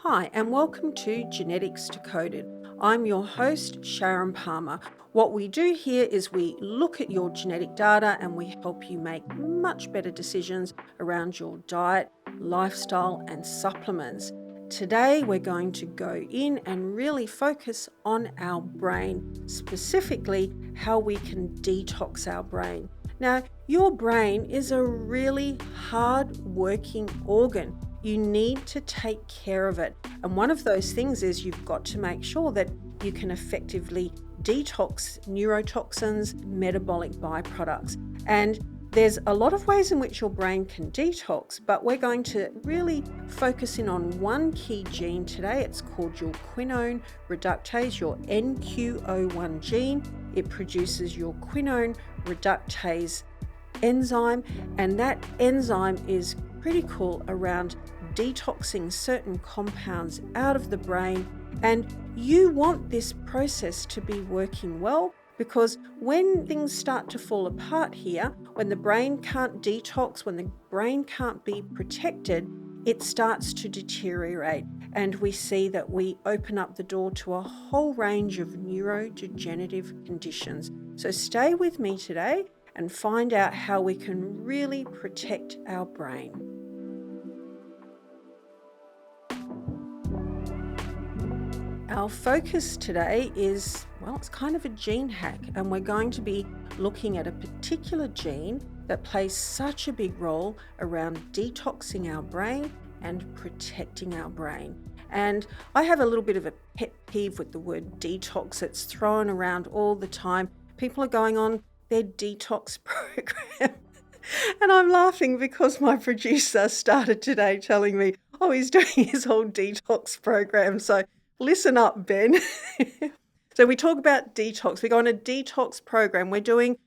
Hi, and welcome to Genetics Decoded. I'm your host, Sharon Palmer. What we do here is we look at your genetic data and we help you make much better decisions around your diet, lifestyle, and supplements. Today, we're going to go in and really focus on our brain, specifically how we can detox our brain. Now, your brain is a really hard working organ. You need to take care of it. And one of those things is you've got to make sure that you can effectively detox neurotoxins, metabolic byproducts. And there's a lot of ways in which your brain can detox, but we're going to really focus in on one key gene today. It's called your quinone reductase, your NQO1 gene. It produces your quinone reductase enzyme, and that enzyme is critical around detoxing certain compounds out of the brain. And you want this process to be working well, because when things start to fall apart here, when the brain can't detox, when the brain can't be protected, it starts to deteriorate. And we see that we open up the door to a whole range of neurodegenerative conditions. So stay with me today and find out how we can really protect our brain. Our focus today is, it's kind of a gene hack, and we're going to be looking at a particular gene that plays such a big role around detoxing our brain and protecting our brain. And I have a little bit of a pet peeve with the word detox. It's thrown around all the time. People are going on their detox program. And I'm laughing because my producer started today telling me, he's doing his whole detox program. So listen up, Ben. So we talk about detox. We go on a detox program. We're doing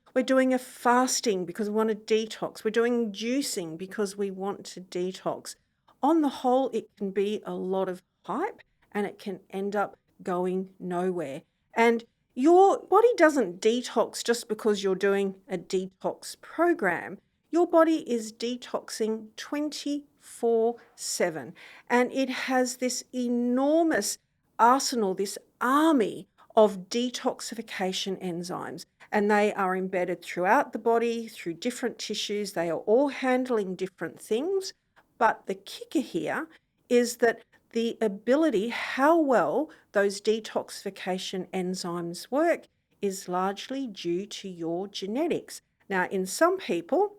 a fasting because we want to detox. We're doing juicing because we want to detox. On the whole, it can be a lot of hype and it can end up going nowhere. And your body doesn't detox just because you're doing a detox program. Your body is detoxing 24/7, and it has this enormous arsenal, this army of detoxification enzymes, and they are embedded throughout the body, through different tissues. They are all handling different things, but the kicker here is that the ability, how well those detoxification enzymes work, is largely due to your genetics. Now, in some people,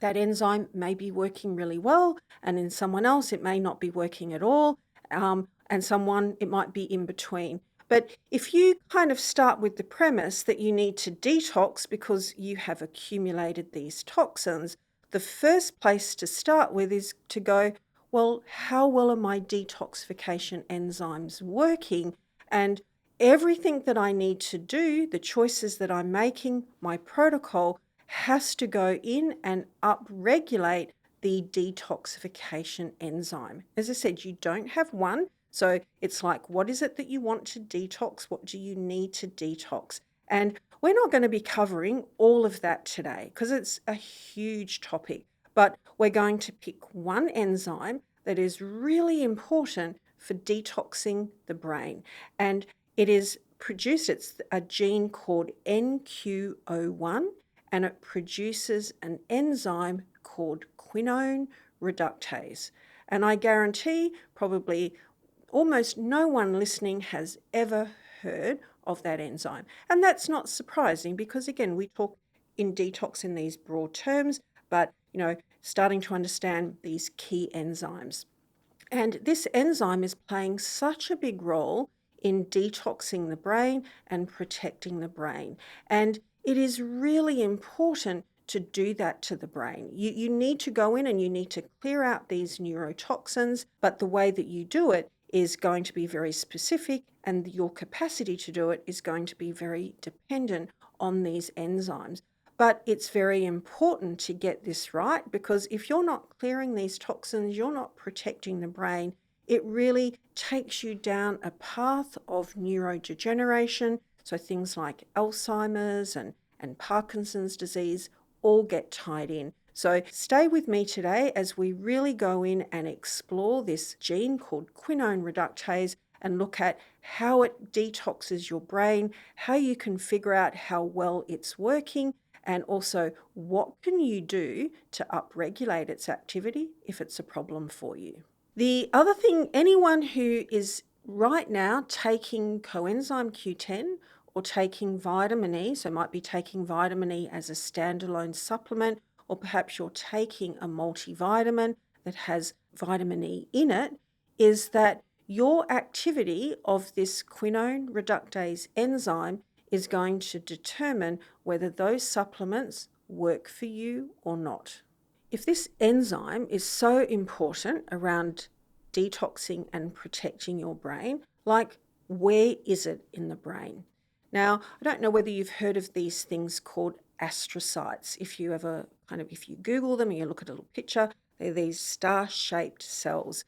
that enzyme may be working really well, and in someone else, it may not be working at all, and someone, it might be in between. But if you kind of start with the premise that you need to detox because you have accumulated these toxins, the first place to start with is to go, how well are my detoxification enzymes working? And everything that I need to do, the choices that I'm making, my protocol, has to go in and upregulate the detoxification enzyme. As I said, you don't have one. So it's like, what is it that you want to detox? What do you need to detox? And we're not going to be covering all of that today because it's a huge topic, but we're going to pick one enzyme that is really important for detoxing the brain. And it is produced, it's a gene called NQO1, and it produces an enzyme called quinone reductase. And I guarantee probably almost no one listening has ever heard of that enzyme. And that's not surprising because, again, we talk in detox in these broad terms, but, starting to understand these key enzymes. And this enzyme is playing such a big role in detoxing the brain and protecting the brain. And it is really important to do that to the brain. You need to go in and you need to clear out these neurotoxins, but the way that you do it is going to be very specific, and your capacity to do it is going to be very dependent on these enzymes. But it's very important to get this right, because if you're not clearing these toxins, you're not protecting the brain, it really takes you down a path of neurodegeneration. So things like Alzheimer's and Parkinson's disease all get tied in. So stay with me today as we really go in and explore this gene called quinone reductase and look at how it detoxes your brain, how you can figure out how well it's working, and also what can you do to upregulate its activity if it's a problem for you. The other thing, anyone who is right now taking coenzyme Q10 or taking vitamin E, so might be taking vitamin E as a standalone supplement, or perhaps you're taking a multivitamin that has vitamin E in it, is that your activity of this quinone reductase enzyme is going to determine whether those supplements work for you or not. If this enzyme is so important around detoxing and protecting your brain, like where is it in the brain? Now, I don't know whether you've heard of these things called astrocytes. If you Google them and you look at a little picture, they're these star-shaped cells.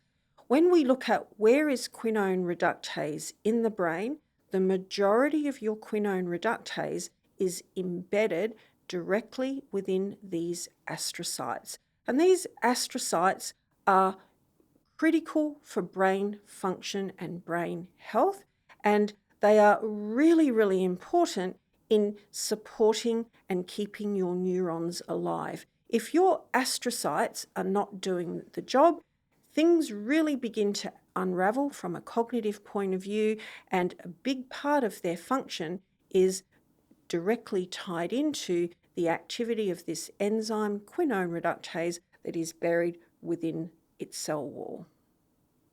When we look at where is quinone reductase in the brain, the majority of your quinone reductase is embedded directly within these astrocytes. And these astrocytes are critical for brain function and brain health, and they are really, really important in supporting and keeping your neurons alive. If your astrocytes are not doing the job, things really begin to unravel from a cognitive point of view, and a big part of their function is directly tied into the activity of this enzyme, quinone reductase, that is buried within its cell wall.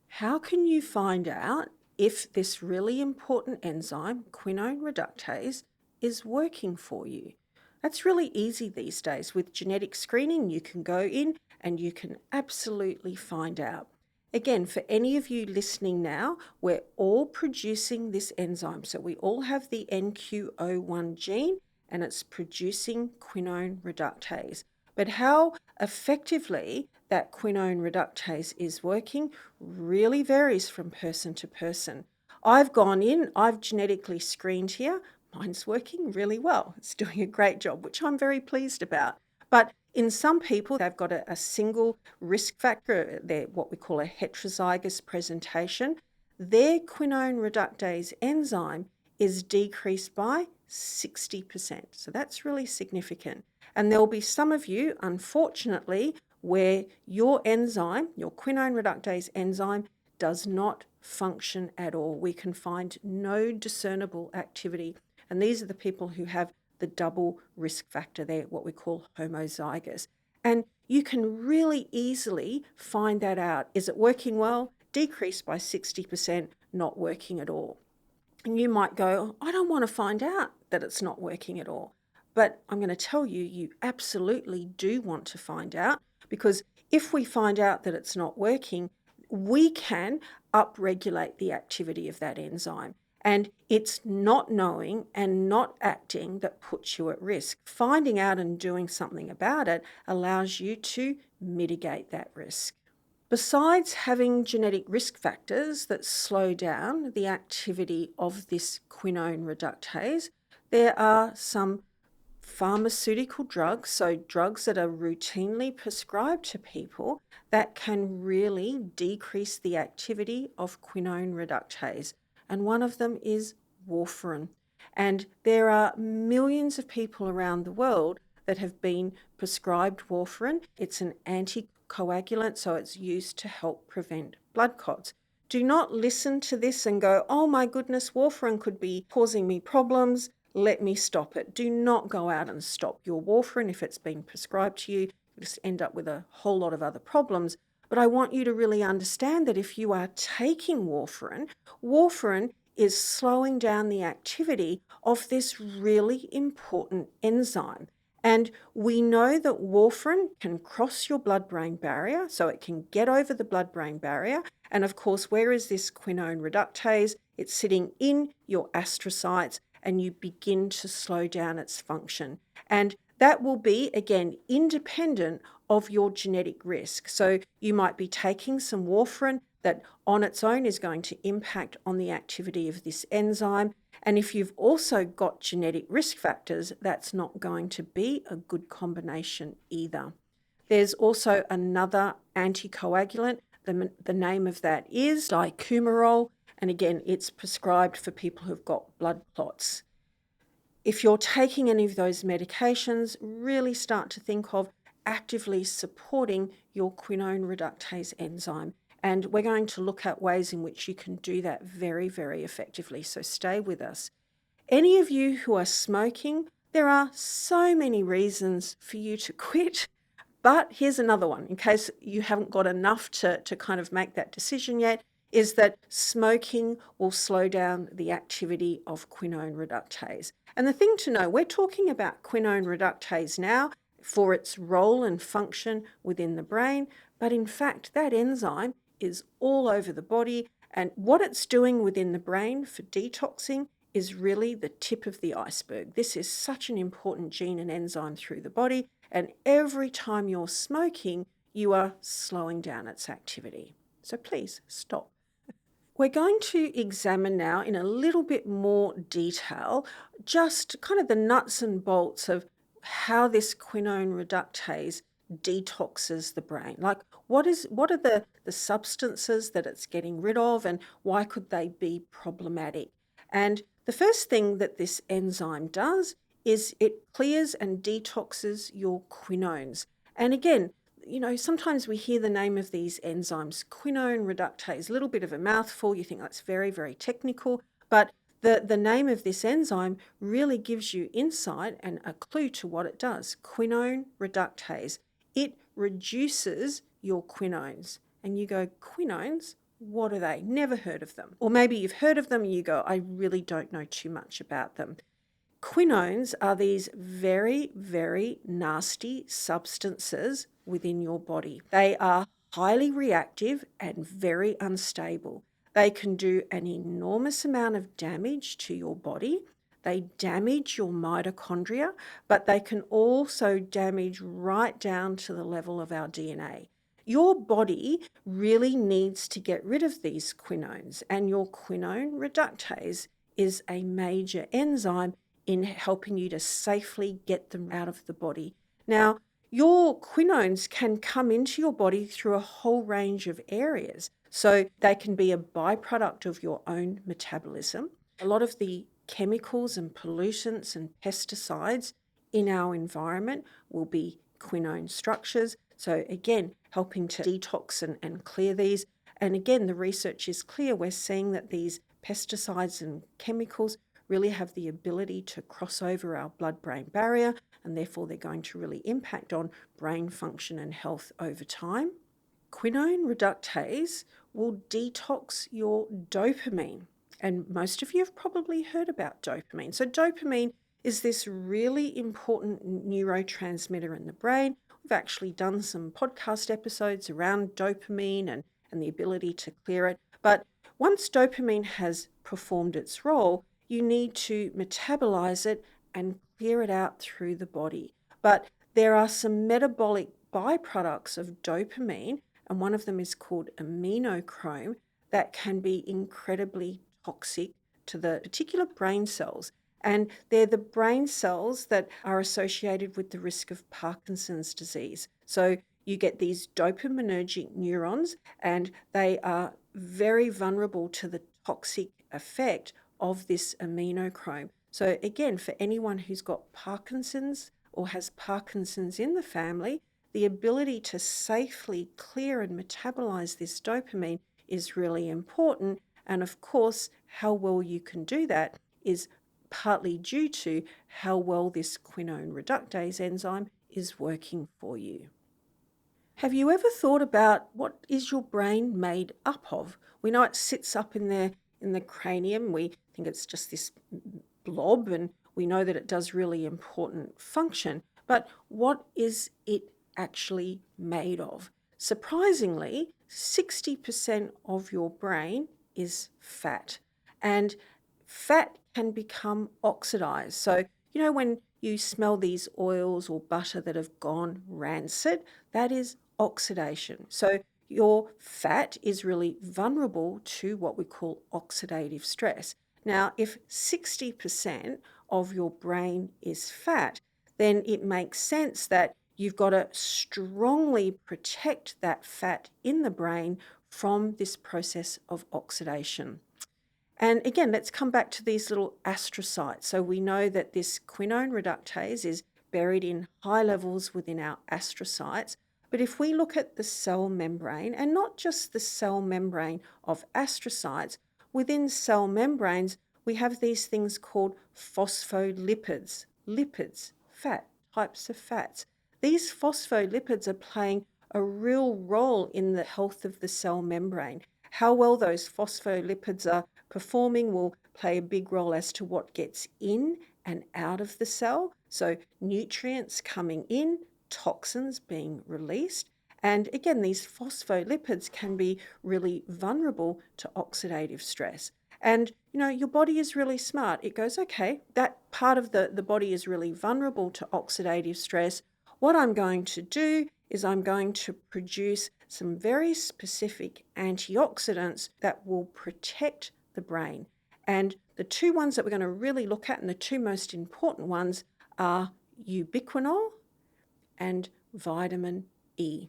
How can you find out if this really important enzyme, quinone reductase, is working for you? That's really easy these days. With genetic screening, you can go in and you can absolutely find out. Again, for any of you listening now, we're all producing this enzyme. So we all have the NQO1 gene and it's producing quinone reductase. But how effectively that quinone reductase is working really varies from person to person. I've gone in, I've genetically screened here. Mine's working really well. It's doing a great job, which I'm very pleased about. But in some people, they've got a single risk factor, they're what we call a heterozygous presentation. Their quinone reductase enzyme is decreased by 60%. So that's really significant. And there will be some of you, unfortunately, where your enzyme, your quinone reductase enzyme, does not function at all. We can find no discernible activity. And these are the people who have the double risk factor there, what we call homozygous. And you can really easily find that out. Is it working well? Decreased by 60%, not working at all. And you might go, I don't want to find out that it's not working at all. But I'm going to tell you, you absolutely do want to find out, because if we find out that it's not working, we can upregulate the activity of that enzyme. And it's not knowing and not acting that puts you at risk. Finding out and doing something about it allows you to mitigate that risk. Besides having genetic risk factors that slow down the activity of this quinone reductase, there are some pharmaceutical drugs, so drugs that are routinely prescribed to people, that can really decrease the activity of quinone reductase. And one of them is warfarin. And there are millions of people around the world that have been prescribed warfarin. It's an anticoagulant, so it's used to help prevent blood clots. Do not listen to this and go, oh my goodness, warfarin could be causing me problems. Let me stop it. Do not go out and stop your warfarin if it's been prescribed to you. You just end up with a whole lot of other problems. But I want you to really understand that if you are taking warfarin, warfarin is slowing down the activity of this really important enzyme. And we know that warfarin can cross your blood-brain barrier, so it can get over the blood-brain barrier. And of course, where is this quinone reductase? It's sitting in your astrocytes, and you begin to slow down its function. And that will be, again, independent of your genetic risk. So you might be taking some warfarin that on its own is going to impact on the activity of this enzyme. And if you've also got genetic risk factors, that's not going to be a good combination either. There's also another anticoagulant. The name of that is dicumarol, and again, it's prescribed for people who've got blood clots. If you're taking any of those medications, really start to think of actively supporting your quinone reductase enzyme. And we're going to look at ways in which you can do that very, very effectively. So stay with us. Any of you who are smoking, there are so many reasons for you to quit. But here's another one, in case you haven't got enough to kind of make that decision yet, is that smoking will slow down the activity of quinone reductase. And the thing to know, we're talking about quinone reductase now for its role and function within the brain, but in fact, that enzyme is all over the body, and what it's doing within the brain for detoxing is really the tip of the iceberg. This is such an important gene and enzyme through the body, and every time you're smoking, you are slowing down its activity. So please stop. We're going to examine now in a little bit more detail just kind of the nuts and bolts of how this quinone reductase detoxes the brain. Like what are the substances that it's getting rid of, and why could they be problematic? And the first thing that this enzyme does is it clears and detoxes your quinones. And again, sometimes we hear the name of these enzymes, quinone reductase, a little bit of a mouthful. You think that's very, very technical, but the name of this enzyme really gives you insight and a clue to what it does. Quinone reductase. It reduces your quinones. And you go, quinones? What are they? Never heard of them. Or maybe you've heard of them and you go, I really don't know too much about them. Quinones are these very, very nasty substances within your body. They are highly reactive and very unstable. They can do an enormous amount of damage to your body. They damage your mitochondria, but they can also damage right down to the level of our DNA. Your body really needs to get rid of these quinones, and your quinone reductase is a major enzyme in helping you to safely get them out of the body. Now, your quinones can come into your body through a whole range of areas. So they can be a byproduct of your own metabolism. A lot of the chemicals and pollutants and pesticides in our environment will be quinone structures. So again, helping to detox and clear these. And again, the research is clear. We're seeing that these pesticides and chemicals really have the ability to cross over our blood-brain barrier, and therefore they're going to really impact on brain function and health over time. Quinone reductase will detox your dopamine, and most of you have probably heard about dopamine. So dopamine is this really important neurotransmitter in the brain. We've actually done some podcast episodes around dopamine and the ability to clear it. But once dopamine has performed its role, you need to metabolize it and clear it out through the body. But there are some metabolic byproducts of dopamine, and one of them is called aminochrome, that can be incredibly toxic to the particular brain cells. And they're the brain cells that are associated with the risk of Parkinson's disease. So you get these dopaminergic neurons, and they are very vulnerable to the toxic effect of this aminochrome. So again, for anyone who's got Parkinson's or has Parkinson's in the family, the ability to safely clear and metabolize this dopamine is really important. And of course, how well you can do that is partly due to how well this quinone reductase enzyme is working for you. Have you ever thought about what is your brain made up of? We know it sits up in the cranium. We think it's just this blob, and we know that it does really important function. But what is it actually made of? Surprisingly, 60% of your brain is fat, and fat can become oxidized. So, when you smell these oils or butter that have gone rancid, that is oxidation. So your fat is really vulnerable to what we call oxidative stress. Now, if 60% of your brain is fat, then it makes sense that You've got to strongly protect that fat in the brain from this process of oxidation. And again, let's come back to these little astrocytes. So we know that this quinone reductase is buried in high levels within our astrocytes. But if we look at the cell membrane, and not just the cell membrane of astrocytes, within cell membranes, we have these things called phospholipids, lipids, fat, types of fats. These phospholipids are playing a real role in the health of the cell membrane. How well those phospholipids are performing will play a big role as to what gets in and out of the cell. So nutrients coming in, toxins being released. And again, these phospholipids can be really vulnerable to oxidative stress. And, your body is really smart. It goes, okay, that part of the body is really vulnerable to oxidative stress. What I'm going to do is I'm going to produce some very specific antioxidants that will protect the brain. And the two ones that we're going to really look at, and the two most important ones, are ubiquinol and vitamin E.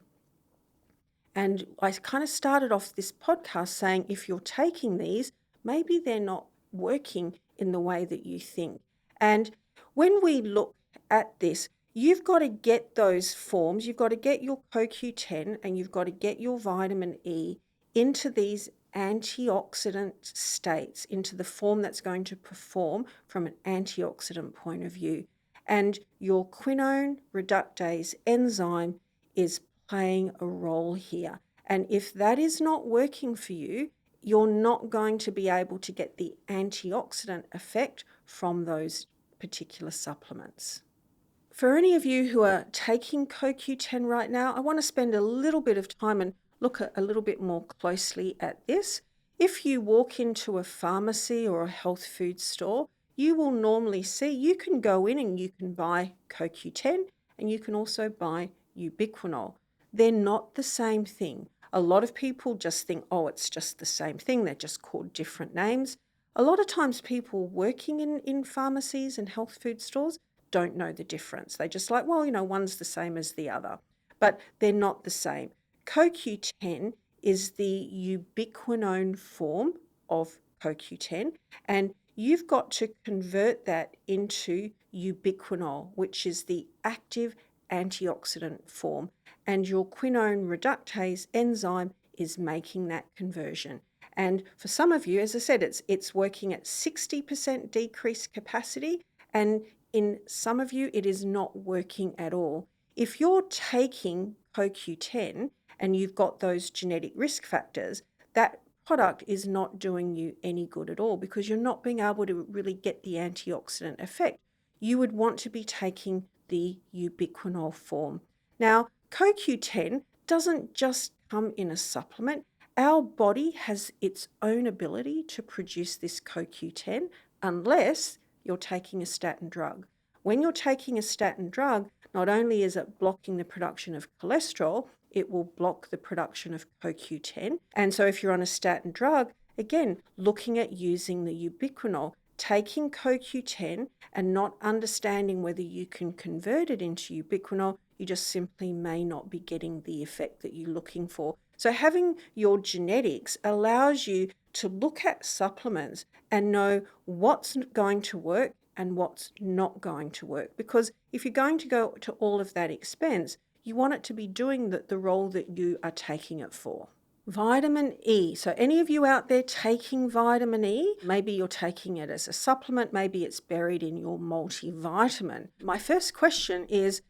And I kind of started off this podcast saying if you're taking these, maybe they're not working in the way that you think. And when we look at this, you've got to get those forms, you've got to get your CoQ10 and you've got to get your vitamin E into these antioxidant states, into the form that's going to perform from an antioxidant point of view. And your quinone reductase enzyme is playing a role here. And if that is not working for you, you're not going to be able to get the antioxidant effect from those particular supplements. For any of you who are taking CoQ10 right now, I want to spend a little bit of time and look a little bit more closely at this. If you walk into a pharmacy or a health food store, you will normally see you can go in and you can buy CoQ10 and you can also buy ubiquinol. They're not the same thing. A lot of people just think, oh, it's just the same thing. They're just called different names. A lot of times people working in pharmacies and health food stores don't know the difference. They just like, well, one's the same as the other, but they're not the same. CoQ10 is the ubiquinone form of CoQ10, and you've got to convert that into ubiquinol, which is the active antioxidant form, and your quinone reductase enzyme is making that conversion. And for some of you, as I said, it's working at 60% decreased capacity, and in some of you, it is not working at all. If you're taking CoQ10 and you've got those genetic risk factors, that product is not doing you any good at all because you're not being able to really get the antioxidant effect. You would want to be taking the ubiquinol form. Now, CoQ10 doesn't just come in a supplement. Our body has its own ability to produce this CoQ10 unless you're taking a statin drug. When you're taking a statin drug, not only is it blocking the production of cholesterol, it will block the production of CoQ10. And so if you're on a statin drug, again, looking at using the ubiquinol, taking CoQ10 and not understanding whether you can convert it into ubiquinol, you just simply may not be getting the effect that you're looking for. So having your genetics allows you to look at supplements and know what's going to work and what's not going to work. Because if you're going to go to all of that expense, you want it to be doing the role that you are taking it for. Vitamin E. So any of you out there taking vitamin E, maybe you're taking it as a supplement, maybe it's buried in your multivitamin. My first question is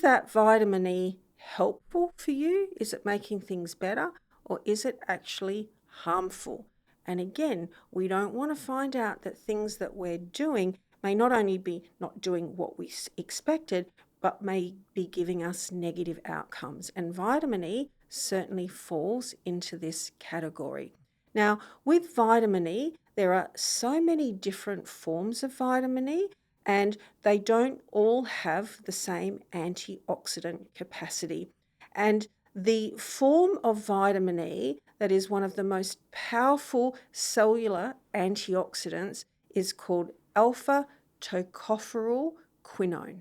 that vitamin E helpful for you? Is it making things better, or is it actually harmful? And again, we don't want to find out that things that we're doing may not only be not doing what we expected, but may be giving us negative outcomes. And vitamin E certainly falls into this category. Now, with vitamin E, there are so many different forms of vitamin E, and they don't all have the same antioxidant capacity. And the form of vitamin E that is one of the most powerful cellular antioxidants is called alpha tocopherol quinone.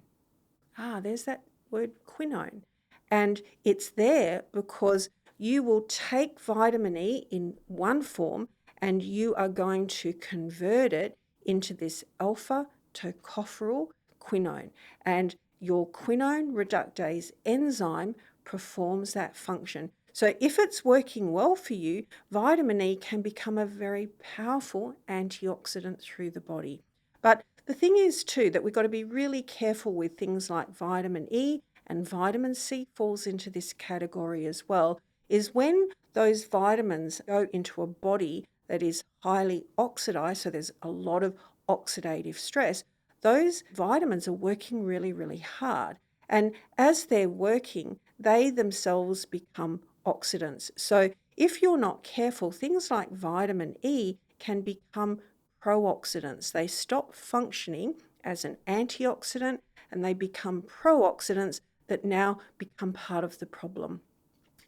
There's that word quinone. And it's there because you will take vitamin E in one form and you are going to convert it into this alpha tocopherol quinone. And your quinone reductase enzyme performs that function. So if it's working well for you, vitamin E can become a very powerful antioxidant through the body. But the thing is too that we've got to be really careful with things like vitamin E, and vitamin C falls into this category as well, is when those vitamins go into a body that is highly oxidized, so there's a lot of oxidative stress, those vitamins are working really, really hard. And as they're working, they themselves become oxidants. So if you're not careful, things like vitamin E can become pro-oxidants. They stop functioning as an antioxidant and they become pro-oxidants that now become part of the problem.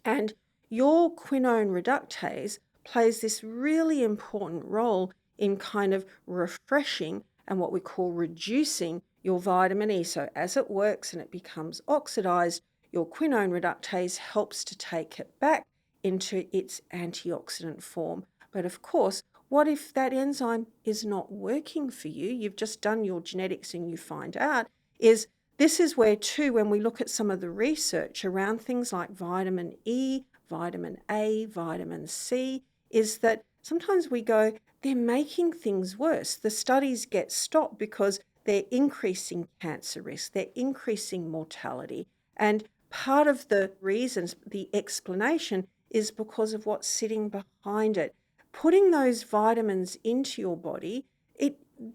And your quinone reductase plays this really important role in kind of refreshing and what we call reducing your vitamin E. So as it works and it becomes oxidized, your quinone reductase helps to take it back into its antioxidant form. But of course, what if that enzyme is not working for you? You've just done your genetics and you find out is this is where too, when we look at some of the research around things like vitamin E, vitamin A, vitamin C, is that sometimes we go, they're making things worse. The studies get stopped because they're increasing cancer risk, they're increasing mortality. And part of the reasons, the explanation is because of what's sitting behind it. Putting those vitamins into your body,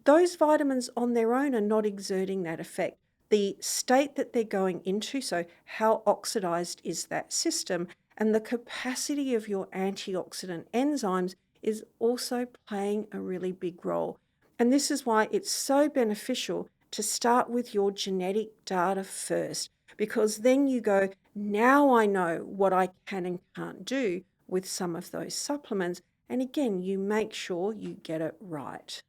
those vitamins on their own are not exerting that effect. The state that they're going into, so how oxidized is that system, and the capacity of your antioxidant enzymes is also playing a really big role. And this is why it's so beneficial to start with your genetic data first, because then you go, now I know what I can and can't do with some of those supplements. And again, you make sure you get it right.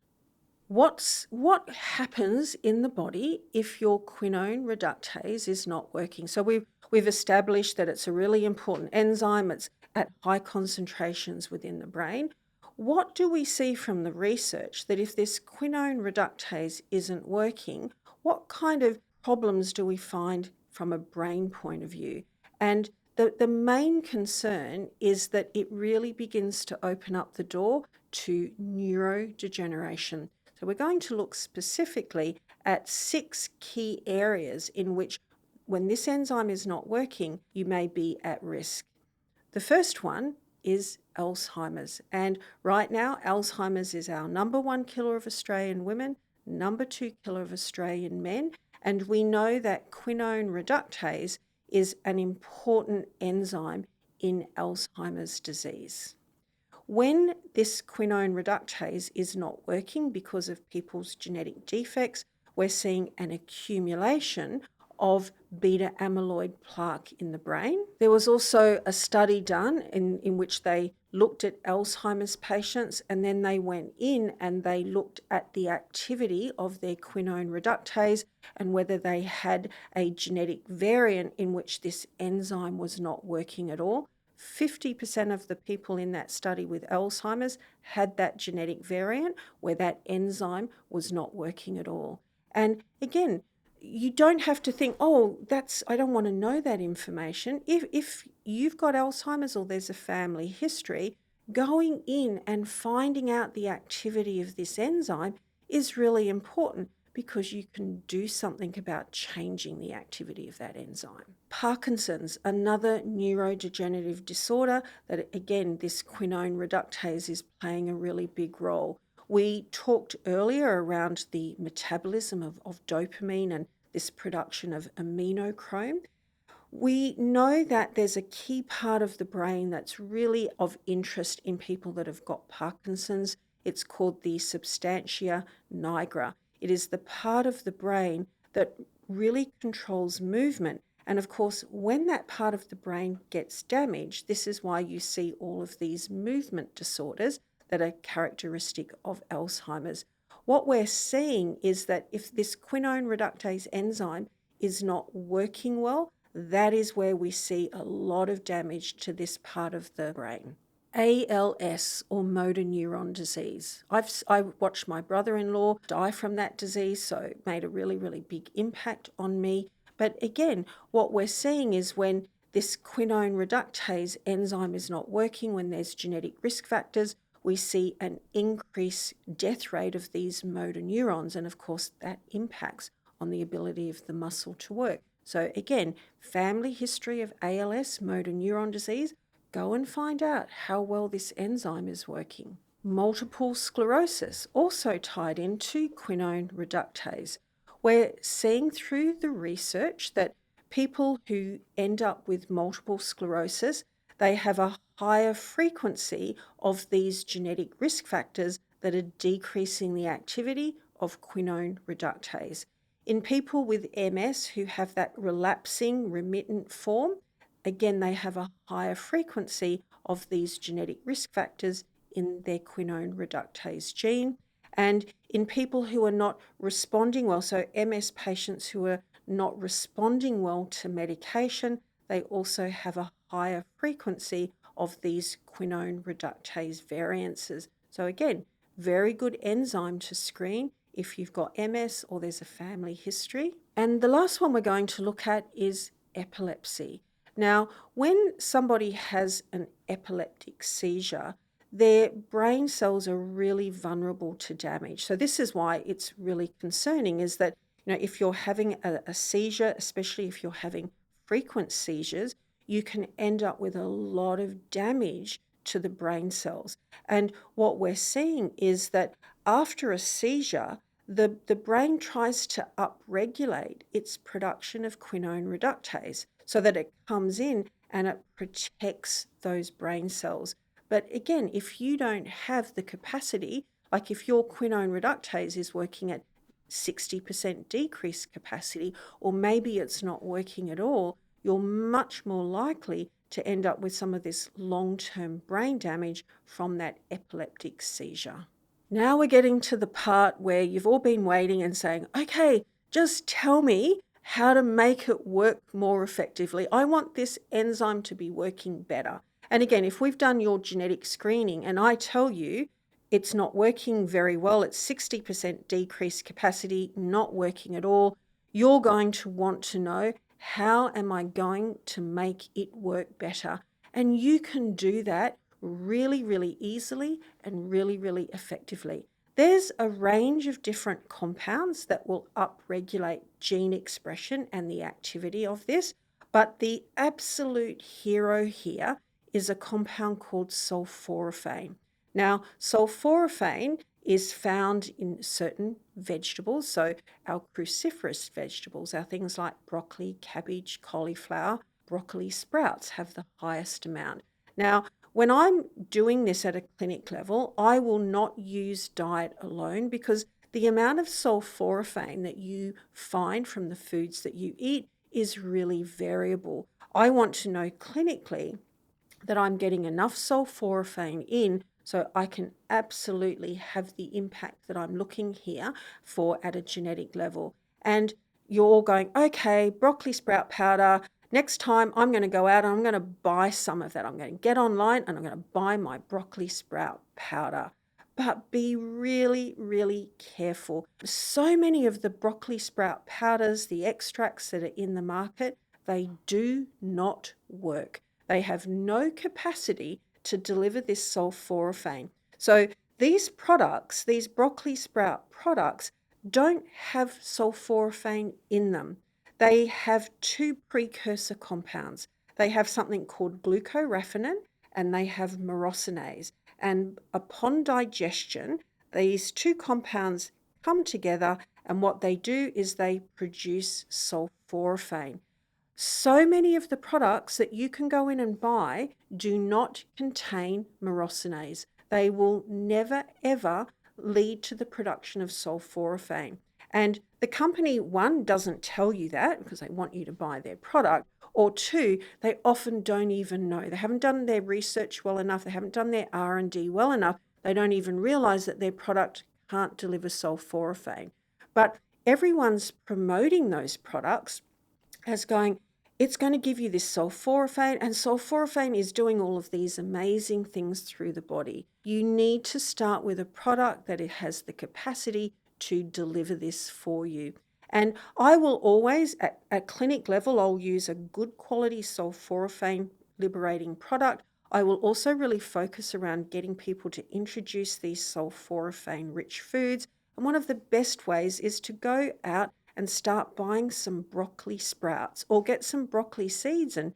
What happens in the body if your quinone reductase is not working? So we've established that it's a really important enzyme. It's at high concentrations within the brain. What do we see from the research that if this quinone reductase isn't working, what kind of problems do we find from a brain point of view? And the main concern is that it really begins to open up the door to neurodegeneration. So we're going to look specifically at 6 key areas in which, when this enzyme is not working, you may be at risk. The first one is Alzheimer's. And right now, Alzheimer's is our number 1 killer of Australian women, number 2 killer of Australian men. And we know that quinone reductase is an important enzyme in Alzheimer's disease. When this quinone reductase is not working because of people's genetic defects, we're seeing an accumulation of beta amyloid plaque in the brain. There was also a study done in which they looked at Alzheimer's patients, and then they went in and they looked at the activity of their quinone reductase and whether they had a genetic variant in which this enzyme was not working at all. 50% of the people in that study with Alzheimer's had that genetic variant where that enzyme was not working at all. And again, you don't have to think, oh, I don't want to know that information. If you've got Alzheimer's or there's a family history, going in and finding out the activity of this enzyme is really important because you can do something about changing the activity of that enzyme. Parkinson's, another neurodegenerative disorder that, again, this quinone reductase is playing a really big role. We talked earlier around the metabolism of dopamine and this production of aminochrome. We know that there's a key part of the brain that's really of interest in people that have got Parkinson's. It's called the substantia nigra. It is the part of the brain that really controls movement. And of course, when that part of the brain gets damaged, this is why you see all of these movement disorders that are characteristic of Alzheimer's. What we're seeing is that if this quinone reductase enzyme is not working well, that is where we see a lot of damage to this part of the brain. ALS, or motor neuron disease. I watched my brother-in-law die from that disease, so it made a really, really big impact on me. But again, what we're seeing is when this quinone reductase enzyme is not working, when there's genetic risk factors, we see an increased death rate of these motor neurons. And of course, that impacts on the ability of the muscle to work. So again, family history of ALS, motor neuron disease, go and find out how well this enzyme is working. Multiple sclerosis, also tied into quinone reductase. We're seeing through the research that people who end up with multiple sclerosis, they have a higher frequency of these genetic risk factors that are decreasing the activity of quinone reductase. In people with MS who have that relapsing remittent form, again, they have a higher frequency of these genetic risk factors in their quinone reductase gene. And in people who are not responding well, so MS patients who are not responding well to medication, they also have a higher frequency of these quinone reductase variances. So again, very good enzyme to screen if you've got MS or there's a family history. And the last one we're going to look at is epilepsy. Now, when somebody has an epileptic seizure, their brain cells are really vulnerable to damage. So this is why it's really concerning, is that if you're having a seizure, especially if you're having frequent seizures, you can end up with a lot of damage to the brain cells. And what we're seeing is that after a seizure, the brain tries to upregulate its production of quinone reductase so that it comes in and it protects those brain cells. But again, if you don't have the capacity, like if your quinone reductase is working at 60% decreased capacity, or maybe it's not working at all, you're much more likely to end up with some of this long-term brain damage from that epileptic seizure. Now we're getting to the part where you've all been waiting and saying, okay, just tell me how to make it work more effectively. I want this enzyme to be working better. And again, if we've done your genetic screening and I tell you it's not working very well, it's 60% decreased capacity, not working at all, you're going to want to know, how am I going to make it work better? And you can do that really, really easily and really, really effectively. There's a range of different compounds that will upregulate gene expression and the activity of this, but the absolute hero here is a compound called sulforaphane. Now, sulforaphane is found in certain vegetables, so our cruciferous vegetables, our things like broccoli, cabbage, cauliflower, broccoli sprouts have the highest amount. Now, when I'm doing this at a clinic level, I will not use diet alone because the amount of sulforaphane that you find from the foods that you eat is really variable. I want to know clinically that I'm getting enough sulforaphane in so I can absolutely have the impact that I'm looking here for at a genetic level. And you're all going, okay, broccoli sprout powder, next time I'm going to go out and I'm going to buy some of that. I'm going to get online and I'm going to buy my broccoli sprout powder. But be really, really careful. So many of the broccoli sprout powders, the extracts that are in the market, they do not work. They have no capacity to deliver this sulforaphane. So these products, these broccoli sprout products, don't have sulforaphane in them. They have two precursor compounds. They have something called glucoraphanin and they have myrosinase. And upon digestion, these two compounds come together and what they do is they produce sulforaphane. So many of the products that you can go in and buy do not contain myrosinase. They will never, ever lead to the production of sulforaphane. And the company, one, doesn't tell you that because they want you to buy their product, or two, they often don't even know. They haven't done their research well enough. They haven't done their R&D well enough. They don't even realize that their product can't deliver sulforaphane. But everyone's promoting those products as going, it's going to give you this sulforaphane, and sulforaphane is doing all of these amazing things through the body. You need to start with a product that it has the capacity to deliver this for you. And I will always, at clinic level, I'll use a good quality sulforaphane liberating product. I will also really focus around getting people to introduce these sulforaphane rich foods. And one of the best ways is to go out and start buying some broccoli sprouts, or get some broccoli seeds and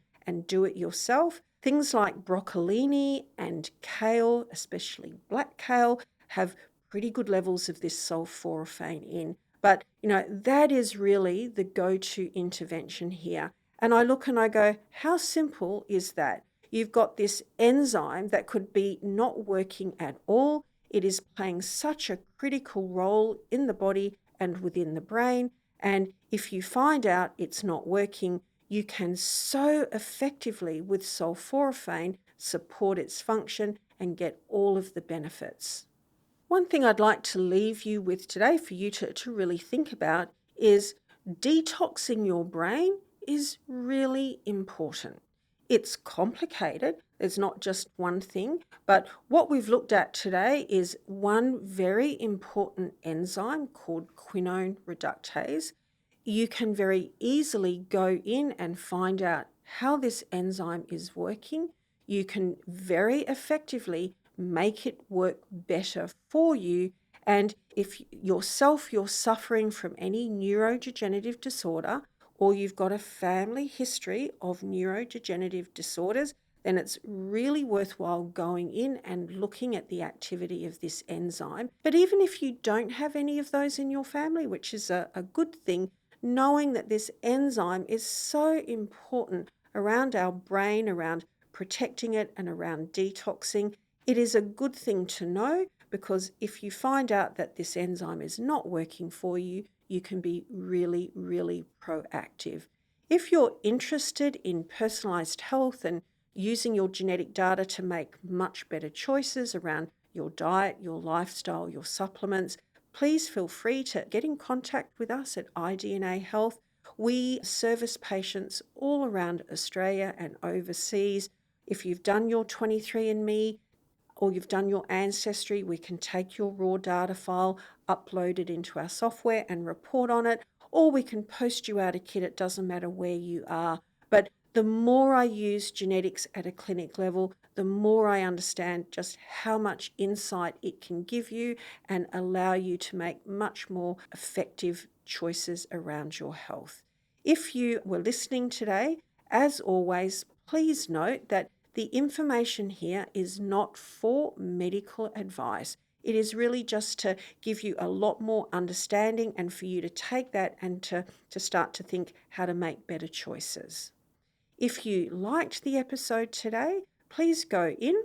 do it yourself. Things like broccolini and kale, especially black kale, have pretty good levels of this sulforaphane in. But, that is really the go-to intervention here. And I look and I go, how simple is that? You've got this enzyme that could be not working at all. It is playing such a critical role in the body and within the brain. And if you find out it's not working, you can so effectively with sulforaphane support its function and get all of the benefits. One thing I'd like to leave you with today for you to really think about is detoxing your brain is really important. It's complicated. There's not just one thing, but what we've looked at today is one very important enzyme called quinone reductase. You can very easily go in and find out how this enzyme is working. You can very effectively make it work better for you. And if you're suffering from any neurodegenerative disorder, or you've got a family history of neurodegenerative disorders, then it's really worthwhile going in and looking at the activity of this enzyme. But even if you don't have any of those in your family, which is a good thing, knowing that this enzyme is so important around our brain, around protecting it and around detoxing, it is a good thing to know, because if you find out that this enzyme is not working for you, you can be really, really proactive. If you're interested in personalized health and using your genetic data to make much better choices around your diet, your lifestyle, your supplements, please feel free to get in contact with us at iDNA Health. We service patients all around Australia and overseas. If you've done your 23andMe or you've done your ancestry, we can take your raw data file, upload it into our software and report on it, or we can post you out a kit. It doesn't matter where you are. But the more I use genetics at a clinic level, the more I understand just how much insight it can give you and allow you to make much more effective choices around your health. If you were listening today, as always, please note that the information here is not for medical advice. It is really just to give you a lot more understanding and for you to take that and to start to think how to make better choices. If you liked the episode today, please go in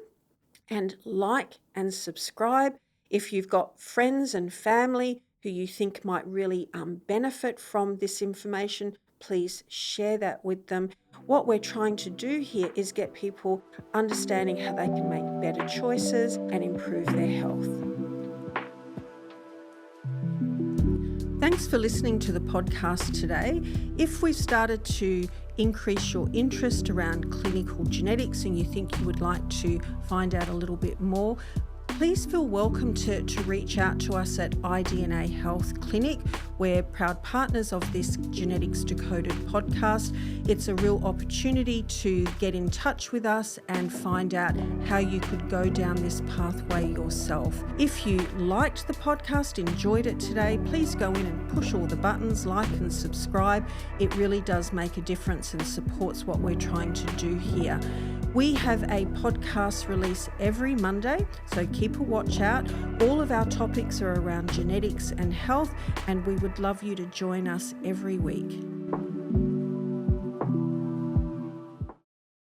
and like and subscribe. If you've got friends and family who you think might really benefit from this information, please share that with them. What we're trying to do here is get people understanding how they can make better choices and improve their health. Thanks for listening to the podcast today. If we've started to increase your interest around clinical genetics and you think you would like to find out a little bit more, please feel welcome to reach out to us at iDNA Health Clinic. We're proud partners of this Genetics Decoded podcast. It's a real opportunity to get in touch with us and find out how you could go down this pathway yourself. If you liked the podcast, enjoyed it today, please go in and push all the buttons, like and subscribe. It really does make a difference and supports what we're trying to do here. We have a podcast release every Monday, so keep a watch out. All of our topics are around genetics and health, and we would love you to join us every week.